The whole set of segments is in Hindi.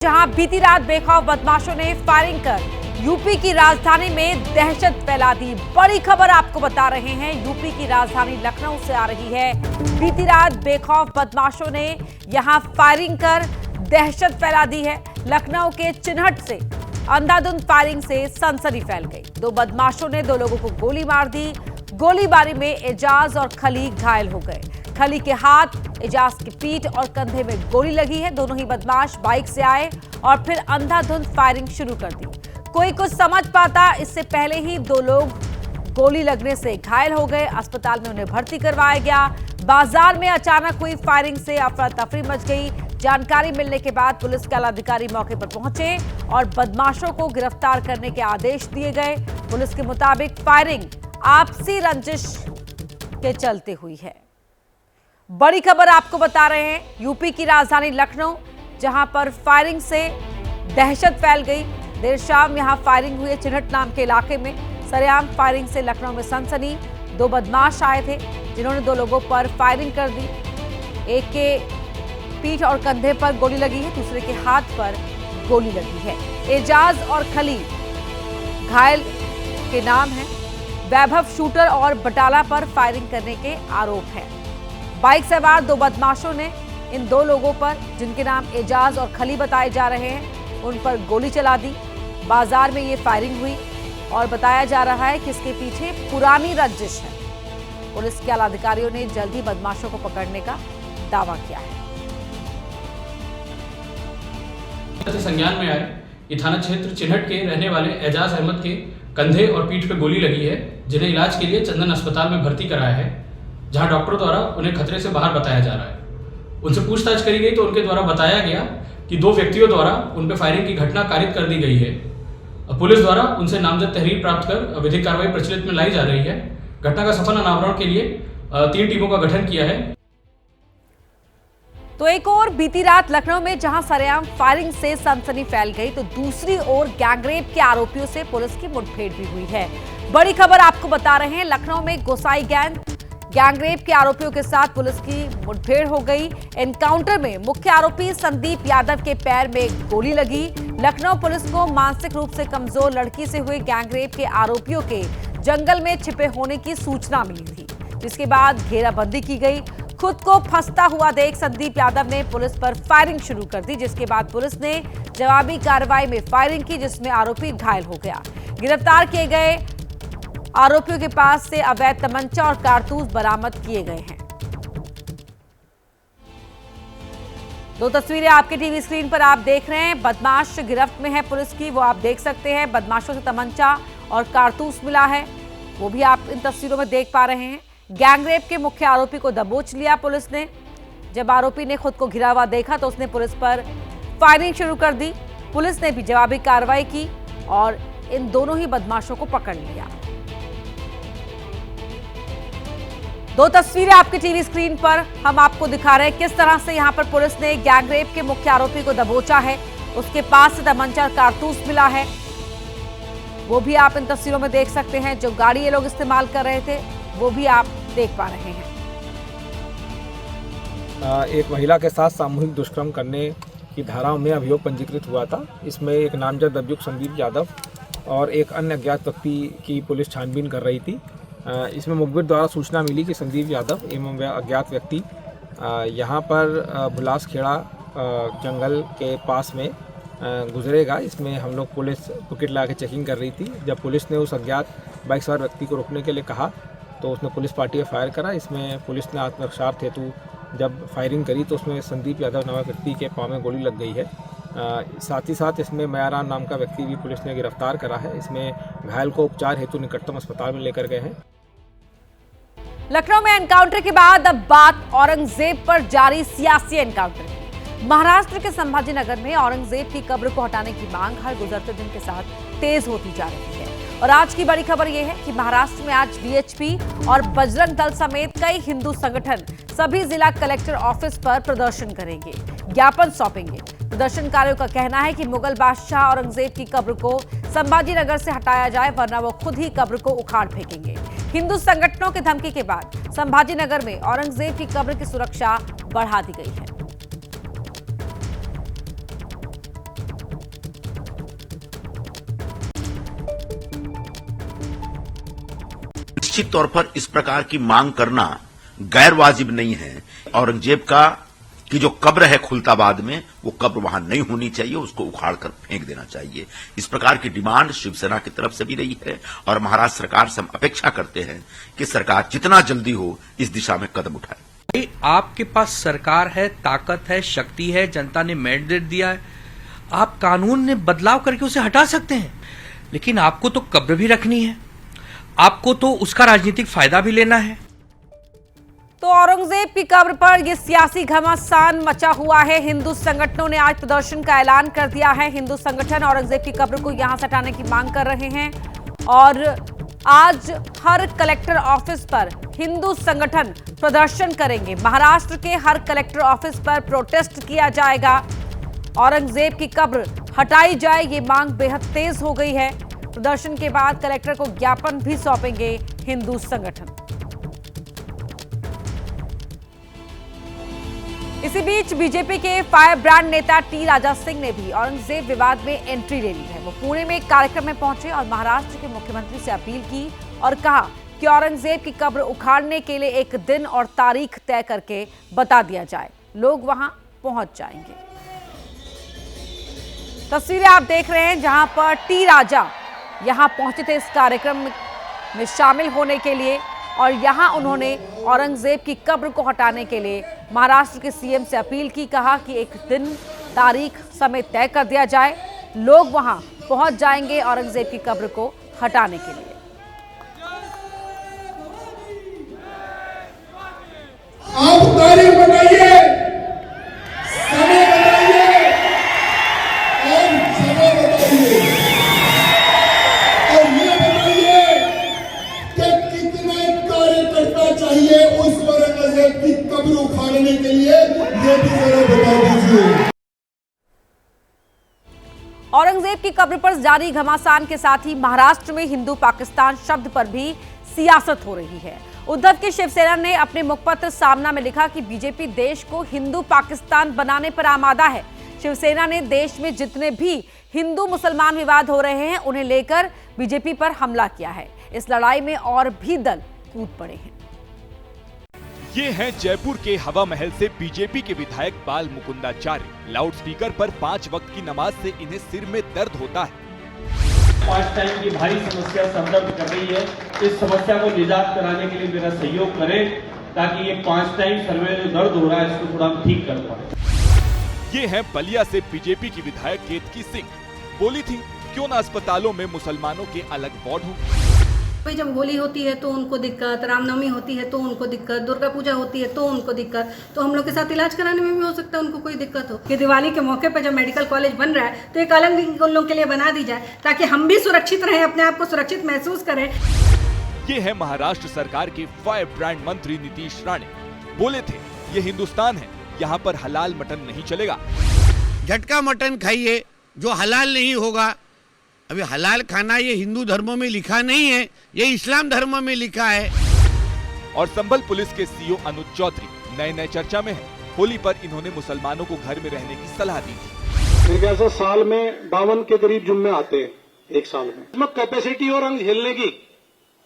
जहां बीती रात बेखौफ बदमाशों ने फायरिंग कर यूपी की राजधानी में दहशत फैला दी। बड़ी खबर आपको बता रहे हैं, यूपी की राजधानी लखनऊ से आ रही है। बीती रात बेखौफ बदमाशों ने यहां फायरिंग कर दहशत फैला दी है। लखनऊ के चिन्हट से अंधाधुंध फायरिंग से सनसनी फैल गई। दो बदमाशों ने दो लोगों को गोली मार दी। गोलीबारी में एजाज और खली घायल हो गए। खली के हाथ, एजाज की पीठ और कंधे में गोली लगी है। दोनों ही बदमाश बाइक से आए और फिर अंधाधुंध फायरिंग शुरू कर दी। कोई कुछ समझ पाता, इससे पहले ही दो लोग गोली लगने से घायल हो गए। अस्पताल में उन्हें भर्ती करवाया गया। बाजार में अचानक हुई फायरिंग से अफरा तफरी मच गई। जानकारी मिलने के बाद पुलिस के आलाधिकारी मौके पर पहुंचे और बदमाशों को गिरफ्तार करने के आदेश दिए गए। पुलिस के मुताबिक फायरिंग आपसी रंजिश के चलते हुई है। बड़ी खबर आपको बता रहे हैं, यूपी की राजधानी लखनऊ, जहां पर फायरिंग से दहशत फैल गई। देर शाम यहां फायरिंग हुई है चिन्हट नाम के इलाके में। सरेआम फायरिंग से लखनऊ में सनसनी। दो बदमाश आए थे जिन्होंने दो लोगों पर फायरिंग कर दी। एक के पीठ और कंधे पर गोली लगी है, दूसरे के हाथ पर गोली लगी है। एजाज और खली घायल के नाम हैं। वैभव शूटर और बटाला पर फायरिंग करने के आरोप हैं। बाइक सवार दो बदमाशों ने इन दो लोगों पर, जिनके नाम एजाज और खली बताए जा रहे हैं, उन पर गोली चला दी। बाजार में ये फायरिंग हुई और बताया जा रहा है कि इसके पीछे पुरानी रंजिश है। पुलिस के आलाधिकारियों ने जल्द ही बदमाशों को पकड़ने का दावा किया है। संज्ञान में आए कि थाना क्षेत्र चिन्हट के रहने वाले एजाज अहमद के कंधे और पीठ पर गोली लगी है, जिन्हें इलाज के लिए चंदन अस्पताल में भर्ती कराया है, जहां डॉक्टरों द्वारा उन्हें खतरे से बाहर बताया जा रहा है। उनसे पूछताछ करी गई तो उनके द्वारा बताया गया कि दो व्यक्तियों द्वारा उन पर फायरिंग की घटना कारित कर दी गई है। पुलिस द्वारा उनसे नामजद तहरीर प्राप्त कर विधिक कार्रवाई प्रचलित में लाई जा रही है। घटना का सफल अनावरण के लिए 3 टीमों का गठन किया है। तो एक और बीती रात लखनऊ में जहां सरेआम फायरिंग से सनसनी फैल गई, तो दूसरी ओर गैंगरेप के आरोपियों से पुलिस की मुठभेड़ भी हुई है। बड़ी खबर आपको बता रहे हैं, लखनऊ में गोसाई गैंगरेप के आरोपियों के साथ पुलिस की मुठभेड़ हो गई। एनकाउंटर में मुख्य आरोपी संदीप यादव के पैर में गोली लगी। लखनऊ पुलिस को मानसिक रूप से कमजोर लड़की से हुए गैंगरेप के आरोपियों के जंगल में छिपे होने की सूचना मिली थी, जिसके बाद घेराबंदी की गई। खुद को फंसता हुआ देख संदीप यादव ने पुलिस पर फायरिंग शुरू कर दी, जिसके बाद पुलिस ने जवाबी कार्रवाई में फायरिंग की, जिसमें आरोपी घायल हो गया। गिरफ्तार किए गए आरोपियों के पास से अवैध तमंचा और कारतूस बरामद किए गए हैं। दो तस्वीरें आपके टीवी स्क्रीन पर आप देख रहे हैं। बदमाश गिरफ्त में है पुलिस की, वो आप देख सकते हैं। बदमाशों से तमंचा और कारतूस मिला है, वो भी आप इन तस्वीरों में देख पा रहे हैं। गैंगरेप के मुख्य आरोपी को दबोच लिया पुलिस ने। जब आरोपी ने खुद को घिरा हुआ देखा तो उसने पुलिस पर फायरिंग शुरू कर दी। पुलिस ने भी जवाबी कार्रवाई की और इन दोनों ही बदमाशों को पकड़ लिया। दो तस्वीरें आपके टीवी स्क्रीन पर हम आपको दिखा रहे हैं, किस तरह से यहां पर पुलिस ने गैंगरेप के मुख्य आरोपी को दबोचा है। उसके पास से तमंचा और कारतूस मिला है, वो भी आप इन तस्वीरों में देख सकते हैं। जो गाड़ी ये लोग इस्तेमाल कर रहे थे वो भी आप देख पा रहे हैं। एक महिला के साथ सामूहिक दुष्कर्म करने की धाराओं में अभियोग पंजीकृत हुआ था। इसमें एक नामजद अभियुक्त संदीप यादव और एक अन्य अज्ञात व्यक्ति की पुलिस छानबीन कर रही थी। इसमें मुखबिर द्वारा सूचना मिली कि संदीप यादव एवं अज्ञात व्यक्ति यहाँ पर भुलास खेड़ा जंगल के पास में गुजरेगा। इसमें हम लोग पुलिस टुकट ला के चेकिंग कर रही थी। जब पुलिस ने उस अज्ञात बाइक सवार व्यक्ति को रोकने के लिए कहा तो उसने पुलिस पार्टी में फायर करा। इसमें पुलिस ने आत्मरक्षार्थ हेतु जब फायरिंग करी तो उसमें संदीप यादव नामक व्यक्ति के पाँव में गोली लग गई है। साथ ही साथ इसमें मयाराम नाम का व्यक्ति भी पुलिस ने गिरफ्तार करा है। इसमें घायल को उपचार हेतु निकटतम अस्पताल में लेकर गए हैं। लखनऊ में एनकाउंटर के बाद अब बात औरंगजेब पर जारी सियासी एनकाउंटर की। महाराष्ट्र के संभाजीनगर में औरंगजेब की कब्र को हटाने की मांग हर गुजरते दिन के साथ तेज होती जा रही है। और आज की बड़ी खबर यह है कि महाराष्ट्र में आज वीएचपी और बजरंग दल समेत कई हिंदू संगठन सभी जिला कलेक्टर ऑफिस पर प्रदर्शन करेंगे, ज्ञापन सौंपेंगे। प्रदर्शनकारियों का कहना है कि मुगल बादशाह औरंगजेब की कब्र को संभाजीनगर से हटाया जाए, वरना वो खुद ही कब्र को उखाड़ फेंकेंगे। हिंदू संगठनों की धमकी के बाद संभाजीनगर में औरंगजेब की कब्र की सुरक्षा बढ़ा दी गई है। निश्चित तौर पर इस प्रकार की मांग करना गैर वाजिब नहीं है। औरंगजेब की जो कब्र है खुलताबाद में, वो कब्र वहां नहीं होनी चाहिए, उसको उखाड़ कर फेंक देना चाहिए। इस प्रकार की डिमांड शिवसेना की तरफ से भी रही है और महाराष्ट्र सरकार से हम अपेक्षा करते हैं कि सरकार जितना जल्दी हो इस दिशा में कदम उठाए। आपके पास सरकार है, ताकत है, शक्ति है, जनता ने मैंडेट दिया है, आप कानून में बदलाव करके उसे हटा सकते हैं, लेकिन आपको तो कब्र भी रखनी है, आपको तो उसका राजनीतिक फायदा भी लेना है। तो औरंगजेब की कब्र पर यह सियासी घमासान मचा हुआ है। हिंदू संगठनों ने आज प्रदर्शन का ऐलान कर दिया है। हिंदू संगठन औरंगजेब की कब्र को यहां से हटाने की मांग कर रहे हैं और आज हर कलेक्टर ऑफिस पर हिंदू संगठन प्रदर्शन करेंगे। महाराष्ट्र के हर कलेक्टर ऑफिस पर प्रोटेस्ट किया जाएगा। औरंगजेब की कब्र हटाई जाए, ये मांग बेहद तेज हो गई है। प्रदर्शन के बाद कलेक्टर को ज्ञापन भी सौंपेंगे हिंदू संगठन। इसी बीच बीजेपी के फायर ब्रांड नेता टी राजा सिंह ने भी औरंगजेब विवाद में एंट्री ले ली है। वो पुणे में एक कार्यक्रम में पहुंचे और महाराष्ट्र के मुख्यमंत्री से अपील की और कहा कि औरंगजेब की कब्र उखाड़ने के लिए एक दिन और तारीख तय करके बता दिया जाए, लोग वहां पहुंच जाएंगे। तस्वीरें आप देख रहे हैं जहां पर टी राजा यहां पहुंचे थे इस कार्यक्रम में शामिल होने के लिए और यहां उन्होंने औरंगजेब की कब्र को हटाने के लिए महाराष्ट्र के सीएम से अपील की। कहा कि एक दिन, तारीख, समय तय कर दिया जाए, लोग वहां पहुंच जाएंगे औरंगजेब की कब्र को हटाने के लिए। आप तारीख बताइए, समय बताइए और समय बताइए और ये बताइए कि कितने कार्यकर्ता चाहिए उस औरंगजेब की कब्र उखाड़ने के लिए, ये भी जरा बता दीजिए। औरंगजेब की कब्र पर जारी घमासान के साथ ही महाराष्ट्र में हिंदू पाकिस्तान शब्द पर भी सियासत हो रही है। उद्धव की शिवसेना ने अपने मुखपत्र सामना में लिखा कि बीजेपी देश को हिंदू पाकिस्तान बनाने पर आमादा है। शिवसेना ने देश में जितने भी हिंदू मुसलमान विवाद हो रहे हैं उन्हें लेकर बीजेपी पर हमला किया है। इस लड़ाई में और भी दल कूद पड़े हैं। ये हैं जयपुर के हवा महल से बीजेपी के विधायक बाल मुकुंदाचार्य। लाउड स्पीकर पर 5 वक्त की नमाज से इन्हें सिर में दर्द होता है। 5 टाइम की भारी समस्या सरदर्द कर रही है। इस समस्या को निजात कराने के लिए मेरा सहयोग करें ताकि ये 5 टाइम सर में जो दर्द हो रहा है इसको थोड़ा हम ठीक कर पाए। ये हैं बलिया से बीजेपी की विधायक केतकी सिंह। बोली थी क्यों न अस्पतालों में मुसलमानों के अलग वार्ड हो। भाई जब होली होती है तो उनको दिक्कत, रामनवमी होती है तो उनको दिक्कत, दुर्गा पूजा होती है तो उनको दिक्कत, तो हम लोग के साथ इलाज कराने में भी हो सकता है उनको कोई दिक्कत हो। कि दिवाली के मौके पर जब मेडिकल कॉलेज बन रहा है तो एक अलग विंग उन लोग के लिए बना दी जाए ताकि हम भी सुरक्षित रहें, अपने आप को सुरक्षित महसूस करें। ये है महाराष्ट्र सरकार के फायर ब्रांड मंत्री नीतीश राणे। बोले थे ये हिंदुस्तान है, यहाँ पर हलाल मटन नहीं चलेगा। झटका मटन खाइए जो हलाल नहीं होगा। अभी हलाल खाना ये हिंदू धर्मों में लिखा नहीं है, ये इस्लाम धर्म में लिखा है। और संभल पुलिस के सीओ अनुज चौधरी नए चर्चा में है। होली पर इन्होंने मुसलमानों को घर में रहने की सलाह दी थी। मेरे ख्याल से साल में 52 के करीब जुम्मे आते हैं एक साल में। इसमें कैपेसिटी और रंग झेलने की,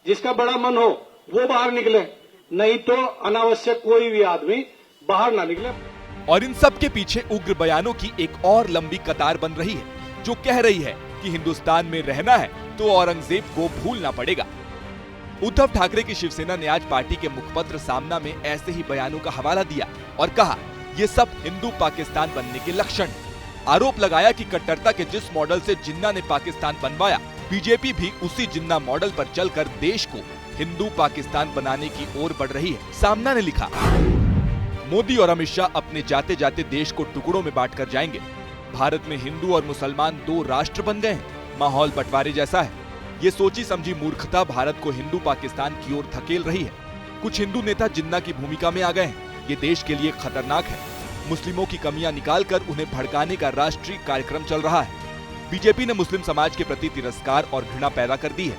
जिसका बड़ा मन हो वो बाहर निकले, नहीं तो अनावश्यक कोई भी आदमी बाहर ना निकले। और इन सब के पीछे उग्र बयानों की एक और लंबी कतार बन रही है जो कह रही है कि हिंदुस्तान में रहना है तो औरंगजेब को भूलना पड़ेगा। उद्धव ठाकरे की शिवसेना ने आज पार्टी के मुखपत्र सामना में ऐसे ही बयानों का हवाला दिया और कहा ये सब हिंदू पाकिस्तान बनने के लक्षण। आरोप लगाया कि कट्टरता के जिस मॉडल से जिन्ना ने पाकिस्तान बनवाया, बीजेपी भी उसी जिन्ना मॉडल पर चलकर देश को हिंदू पाकिस्तान बनाने की ओर बढ़ रही है। सामना ने लिखा मोदी और अमित शाह अपने जाते जाते देश को टुकड़ों में बांट कर जाएंगे। भारत में हिंदू और मुसलमान 2 राष्ट्र बन गए हैं। माहौल बंटवारे जैसा है। ये सोची समझी मूर्खता भारत को हिंदू पाकिस्तान की ओर धकेल रही है। कुछ हिंदू नेता जिन्ना की भूमिका में आ गए हैं। ये देश के लिए खतरनाक है। मुस्लिमों की कमियां निकालकर उन्हें भड़काने का राष्ट्रीय कार्यक्रम चल रहा है। बीजेपी ने मुस्लिम समाज के प्रति तिरस्कार और घृणा पैदा कर दी है।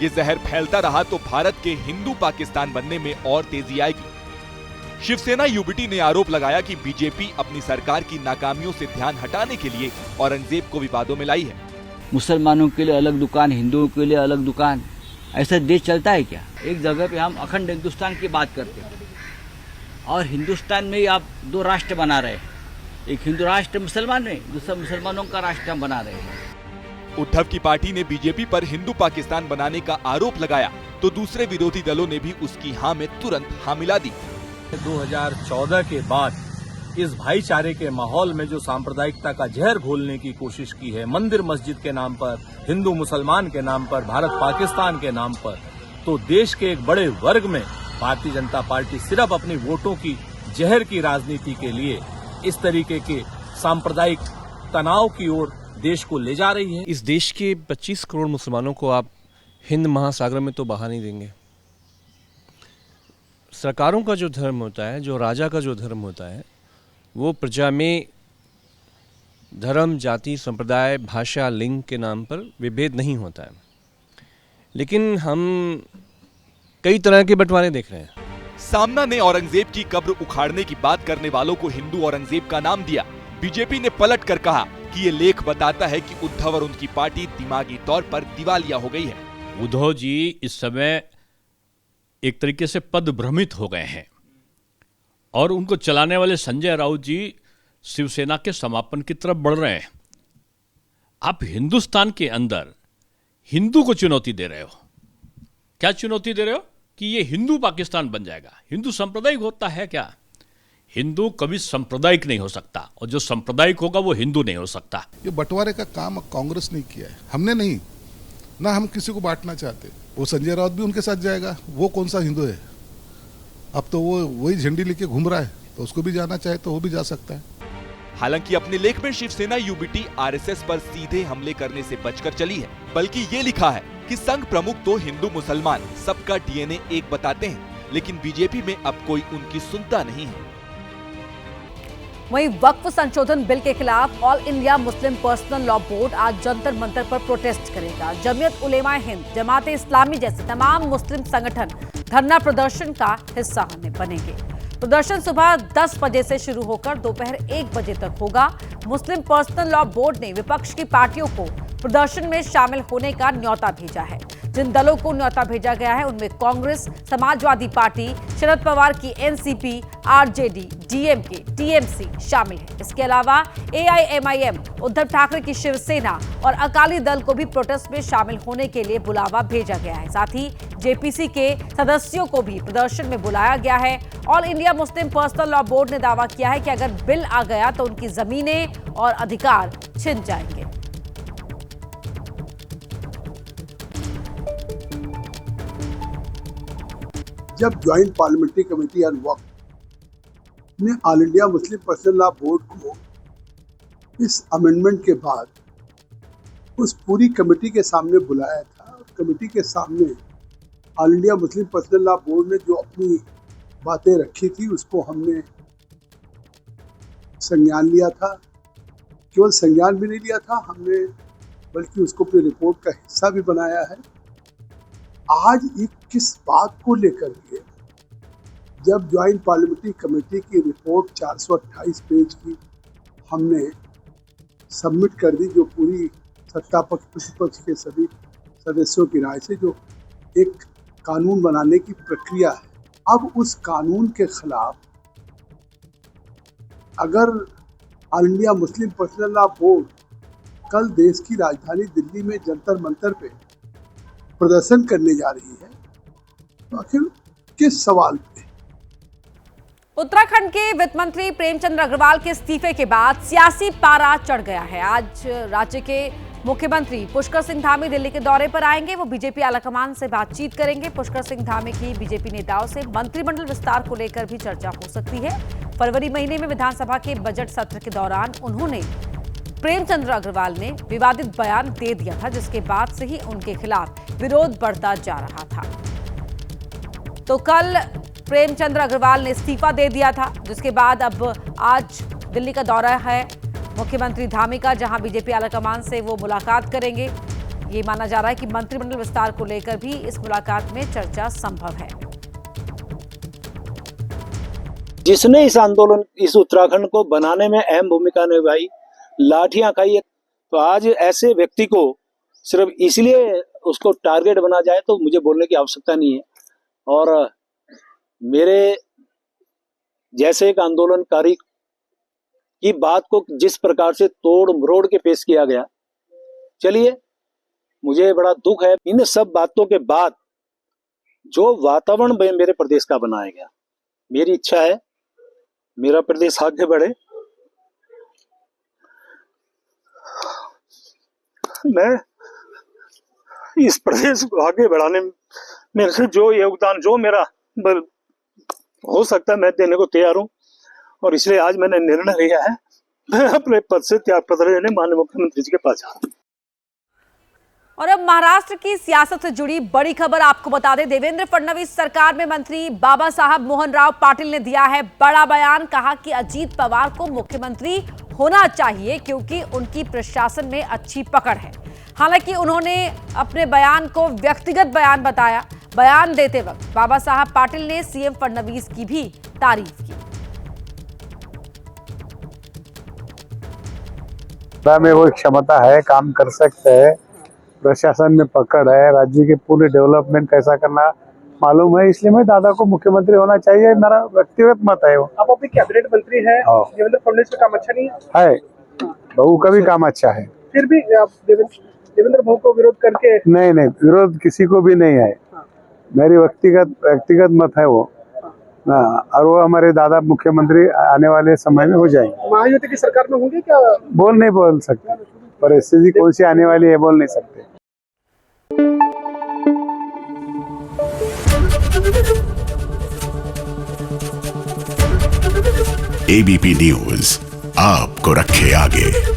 ये जहर फैलता रहा तो भारत के हिंदू पाकिस्तान बनने में और तेजी आएगी। शिवसेना यूबीटी ने आरोप लगाया कि बीजेपी अपनी सरकार की नाकामियों से ध्यान हटाने के लिए औरंगजेब को विवादों में लाई है। मुसलमानों के लिए अलग दुकान, हिंदुओं के लिए अलग दुकान, ऐसा देश चलता है क्या? एक जगह पे हम अखंड हिंदुस्तान की बात करते हैं और हिंदुस्तान में ही आप दो राष्ट्र बना रहे हैं, एक हिंदू राष्ट्र मुसलमान है, दूसरा मुसलमानों का राष्ट्र हम बना रहे हैं। उद्धव की पार्टी ने बीजेपी पर हिंदू पाकिस्तान बनाने का आरोप लगाया तो दूसरे विरोधी दलों ने भी उसकी हाँ में तुरंत हाँ मिला दी। 2014 के बाद इस भाईचारे के माहौल में जो सांप्रदायिकता का जहर घोलने की कोशिश की है, मंदिर मस्जिद के नाम पर, हिंदू मुसलमान के नाम पर, भारत पाकिस्तान के नाम पर, तो देश के एक बड़े वर्ग में भारतीय जनता पार्टी सिर्फ अपनी वोटों की जहर की राजनीति के लिए इस तरीके के सांप्रदायिक तनाव की ओर देश को ले जा रही है। इस देश के 25 करोड़ मुसलमानों को आप हिंद महासागर में तो बहा नहीं देंगे। सरकारों का जो धर्म होता है, जो राजा का जो धर्म होता है, वो प्रजा में धर्म, जाति, संप्रदाय, भाषा, लिंग के नाम पर विभेद नहीं होता है। लेकिन हम कई तरह के बंटवारे देख रहे हैं। सामना ने औरंगजेब की कब्र उखाड़ने की बात करने वालों को हिंदू औरंगजेब का नाम दिया। बीजेपी ने पलट कर कहा कि ये लेख बताता है कि उद्धव और उनकी पार्टी दिमागी तौर पर दिवालिया हो गई है। उद्धव जी इस समय एक तरीके से पद भ्रमित हो गए हैं और उनको चलाने वाले संजय राउत जी शिवसेना के समापन की तरफ बढ़ रहे हैं। आप हिंदुस्तान के अंदर हिंदू को चुनौती दे रहे हो। क्या चुनौती दे रहे हो? कि ये हिंदू पाकिस्तान बन जाएगा। हिंदू सांप्रदायिक होता है क्या? हिंदू कभी सांप्रदायिक नहीं हो सकता और जो सांप्रदायिक होगा वो हिंदू नहीं हो सकता। ये बंटवारे का काम कांग्रेस ने किया है, हमने नहीं, ना हम किसी को बांटना चाहते। वो संजय राउत भी उनके साथ जाएगा, वो कौन सा हिंदू है? अब तो वो वही झंडी लेके घूम रहा है, तो उसको भी जाना चाहे तो वो भी जा सकता है। हालांकि अपने लेख में शिवसेना यूबीटी आरएसएस पर सीधे हमले करने से बचकर चली है, बल्कि ये लिखा है कि संघ प्रमुख तो हिंदू मुसलमान सबका डीएनए एक बताते हैं, लेकिन बीजेपी में अब कोई उनकी सुनता नहीं है। वहीं वक्फ संशोधन बिल के खिलाफ all India Muslim personal law board आज जंतर मंतर पर प्रोटेस्ट करेगा। जमीयत उलेमा हिंद, जमाते इस्लामी जैसे तमाम मुस्लिम संगठन धरना प्रदर्शन का हिस्सा बनेंगे। प्रदर्शन सुबह 10 बजे से शुरू होकर दोपहर 1 बजे तक होगा। मुस्लिम पर्सनल लॉ बोर्ड ने विपक्ष की पार्टियों को प्रदर्शन में शामिल होने का न्योता भेजा है। जिन दलों को न्योता भेजा गया है उनमें कांग्रेस, समाजवादी पार्टी, शरद पवार की एनसीपी, आरजेडी, डीएमके, टीएमसी शामिल है। इसके अलावा एआईएमआईएम, उद्धव ठाकरे की शिवसेना और अकाली दल को भी प्रोटेस्ट में शामिल होने के लिए बुलावा भेजा गया है। साथ ही जेपीसी के सदस्यों को भी प्रदर्शन में बुलाया गया है। All India Muslim personal law board ने दावा किया है कि अगर बिल आ गया तो उनकी जमीनें और अधिकार छिन जाएंगे। जब ज्वाइंट पार्लियामेंट्री कमेटी ऑन वक्फ ने all India Muslim personal law board को इस अमेंडमेंट के बाद उस पूरी कमेटी के सामने बुलाया था, कमेटी के सामने all India Muslim personal law board ने जो अपनी बातें रखी थी उसको हमने संज्ञान लिया था। केवल संज्ञान भी नहीं लिया था हमने, बल्कि उसको अपनी रिपोर्ट का हिस्सा भी बनाया है। आज एक किस बात को लेकर के जब ज्वाइंट पार्लियामेंट्री कमेटी की रिपोर्ट 428 पेज की हमने सबमिट कर दी, जो पूरी सत्ता पक्ष प्रतिपक्ष के सभी सदस्यों की राय से जो एक कानून बनाने की प्रक्रिया है, अब उस कानून के खिलाफ अगर all India Muslim personal law board कल देश की राजधानी दिल्ली में जंतर मंतर पे प्रदर्शन करने जा रही है तो आखिर किस सवाल पे? उत्तराखंड के वित्त मंत्री प्रेमचंद अग्रवाल के इस्तीफे के बाद सियासी पारा चढ़ गया है। आज राज्य के मुख्यमंत्री पुष्कर सिंह धामी दिल्ली के दौरे पर आएंगे। वो बीजेपी आलाकमान से बातचीत करेंगे। पुष्कर सिंह धामी की बीजेपी नेताओं से मंत्रिमंडल विस्तार को लेकर भी चर्चा हो सकती है। फरवरी महीने में विधानसभा के बजट सत्र के दौरान उन्होंने प्रेमचंद अग्रवाल ने विवादित बयान दे दिया था, जिसके बाद से ही उनके खिलाफ विरोध बढ़ता जा रहा था। तो कल प्रेमचंद अग्रवाल ने इस्तीफा दे दिया था, जिसके बाद अब आज दिल्ली का दौरा है मुख्यमंत्री धामी का, जहां बीजेपी आलाकमान से वो मुलाकात करेंगे। ये माना जा रहा है कि मंत्रिमंडल विस्तार को लेकर भी इस मुलाकात में चर्चा संभव है। जिसने इस आंदोलन, इस उत्तराखंड को बनाने में अहम भूमिका निभाई, लाठियां खाई, तो आज ऐसे व्यक्ति को सिर्फ इसलिए उसको टारगेट बना जाए तो मुझे बोलने की आवश्यकता नहीं है। और मेरे जैसे एक आंदोलनकारी की बात को जिस प्रकार से तोड़ मरोड़ के पेश किया गया, चलिए मुझे बड़ा दुख है। इन सब बातों के बाद जो वातावरण मेरे प्रदेश का बनाया गया, मेरी इच्छा है मेरा प्रदेश आगे बढ़े। मैं इस प्रदेश को आगे बढ़ाने में मेरे से जो योगदान, जो मेरा हो सकता है, मैं देने को तैयार हूं। और इसलिए आज मैंने निर्णय लिया है, मैं अपने पद से त्याग पत्र लेने माननीय मुख्यमंत्री जी के पास जा रहा हूं। और अब महाराष्ट्र की सियासत से जुड़ी बड़ी खबर आपको बता दें। देवेंद्र फडणवीस सरकार में मंत्री बाबा साहब मोहन राव पाटिल ने दिया है बड़ा बयान। कहा कि अजीत पवार को मुख्यमंत्री होना चाहिए क्योंकि उनकी प्रशासन में अच्छी पकड़ है। हालांकि उन्होंने अपने बयान को व्यक्तिगत बयान बताया। बयान देते वक्त बाबा साहब पाटिल ने सीएम फडणवीस की भी तारीफ की। में वो क्षमता है, काम कर सकते हैं, प्रशासन में पकड़ है, राज्य के पूरे डेवलपमेंट कैसा करना मालूम है, इसलिए मैं दादा को मुख्यमंत्री होना चाहिए, मेरा व्यक्तिगत मत है। वो आप अपनी कैबिनेट मंत्री है, देवेंद्र फडणवीस का काम अच्छा नहीं है, बहू का भी काम अच्छा है, फिर भी आप देवेंद्र बहू को विरोध करके? नहीं, विरोध किसी को भी नहीं है, मेरी व्यक्तिगत मत है वो। और वो हमारे दादा मुख्यमंत्री आने वाले समय में हो जाएंगे। महायुति की सरकार में होंगे क्या? नहीं बोल सकते, परिस्थिति कौन सी आने वाली है बोल नहीं सकते। एबीपी न्यूज आपको रखे आगे।